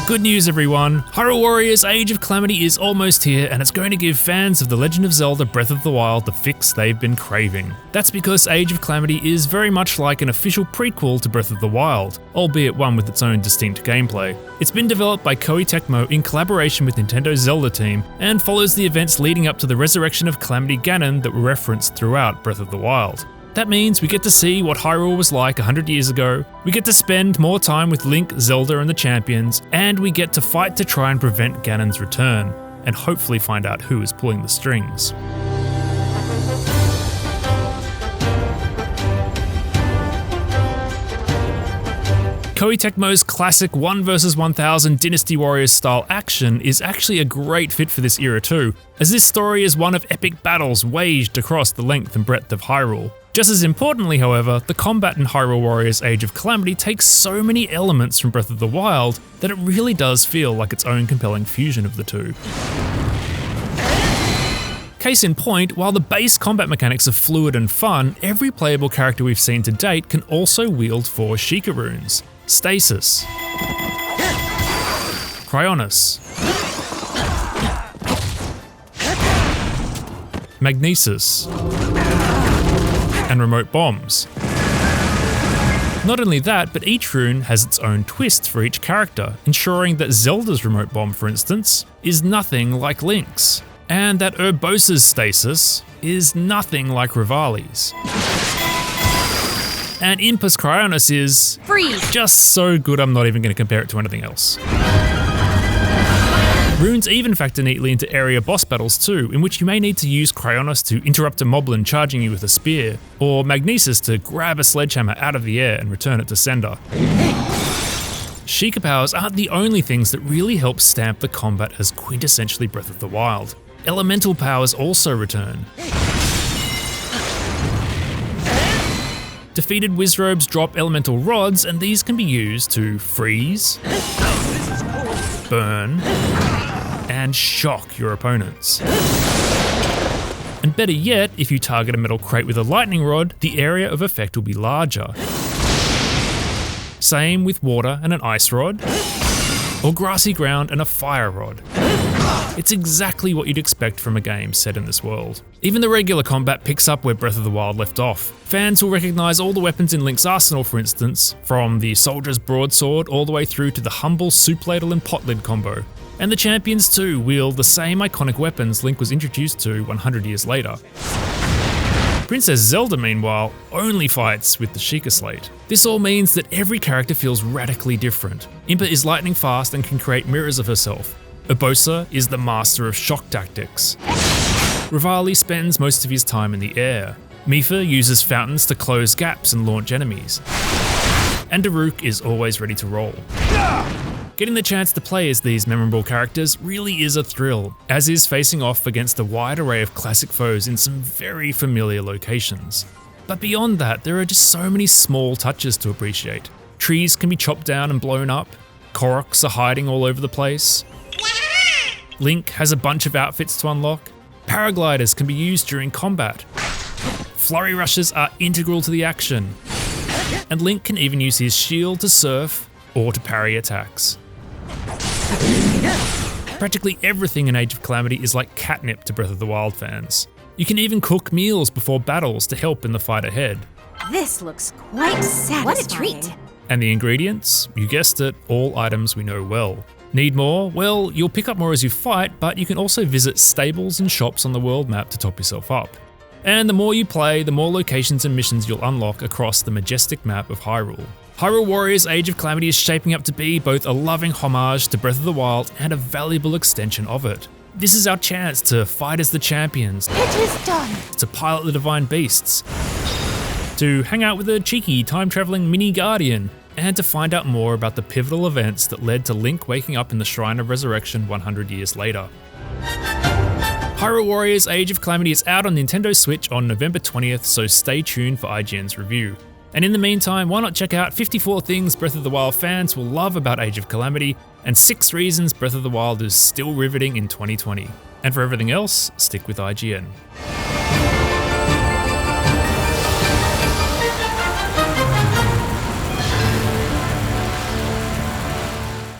Good news everyone, Hyrule Warriors Age of Calamity is almost here and it's going to give fans of The Legend of Zelda Breath of the Wild the fix they've been craving. That's because Age of Calamity is very much like an official prequel to Breath of the Wild, albeit one with its own distinct gameplay. It's been developed by Koei Tecmo in collaboration with Nintendo's Zelda team and follows the events leading up to the resurrection of Calamity Ganon that were referenced throughout Breath of the Wild. That means we get to see what Hyrule was like 100 years ago, we get to spend more time with Link, Zelda and the champions, and we get to fight to try and prevent Ganon's return, and hopefully find out who is pulling the strings. Koei Tecmo's classic 1 vs 1000 Dynasty Warriors style action is actually a great fit for this era too, as this story is one of epic battles waged across the length and breadth of Hyrule. Just as importantly, however, the combat in Hyrule Warriors Age of Calamity takes so many elements from Breath of the Wild that it really does feel like its own compelling fusion of the two. Case in point, while the base combat mechanics are fluid and fun, every playable character we've seen to date can also wield 4 Sheikah runes: Stasis, Cryonis, Magnesis, and remote bombs. Not only that, but each rune has its own twist for each character, ensuring that Zelda's remote bomb, for instance, is nothing like Link's, and that Urbosa's stasis is nothing like Rivali's. And Impa's Cryonis is freeze, just so good I'm not even going to compare it to anything else. Runes even factor neatly into area boss battles too, in which you may need to use Cryonis to interrupt a moblin charging you with a spear, or Magnesis to grab a sledgehammer out of the air and return it to sender. Sheikah powers aren't the only things that really help stamp the combat as quintessentially Breath of the Wild. Elemental powers also return. Defeated Wizrobes drop elemental rods, and these can be used to freeze, burn, and shock your opponents. And better yet, if you target a metal crate with a lightning rod, the area of effect will be larger. Same with water and an ice rod, or grassy ground and a fire rod. It's exactly what you'd expect from a game set in this world. Even the regular combat picks up where Breath of the Wild left off. Fans will recognise all the weapons in Link's arsenal, for instance, from the soldier's broadsword all the way through to the humble soup ladle and pot lid combo. And the champions too wield the same iconic weapons Link was introduced to 100 years later. Princess Zelda, meanwhile, only fights with the Sheikah slate. This all means that every character feels radically different. Impa is lightning fast and can create mirrors of herself. Urbosa is the master of shock tactics. Rivali spends most of his time in the air. Mipha uses fountains to close gaps and launch enemies. And Daruk is always ready to roll. Getting the chance to play as these memorable characters really is a thrill, as is facing off against a wide array of classic foes in some very familiar locations. But beyond that, there are just so many small touches to appreciate. Trees can be chopped down and blown up, Koroks are hiding all over the place, Link has a bunch of outfits to unlock, paragliders can be used during combat, flurry rushes are integral to the action, and Link can even use his shield to surf or to parry attacks. Practically everything in Age of Calamity is like catnip to Breath of the Wild fans. You can even cook meals before battles to help in the fight ahead. This looks quite satisfying. What a treat! And the ingredients? You guessed it, all items we know well. Need more? Well, you'll pick up more as you fight, but you can also visit stables and shops on the world map to top yourself up. And the more you play, the more locations and missions you'll unlock across the majestic map of Hyrule. Hyrule Warriors Age of Calamity is shaping up to be both a loving homage to Breath of the Wild and a valuable extension of it. This is our chance to fight as the champions, It is done. to pilot the divine beasts, to hang out with a cheeky time-traveling mini guardian, and to find out more about the pivotal events that led to Link waking up in the Shrine of Resurrection 100 years later. Hyrule Warriors Age of Calamity is out on Nintendo Switch on November 20th, so stay tuned for IGN's review. And in the meantime, why not check out 54 things Breath of the Wild fans will love about Age of Calamity, and 6 reasons Breath of the Wild is still riveting in 2020. And for everything else, stick with IGN.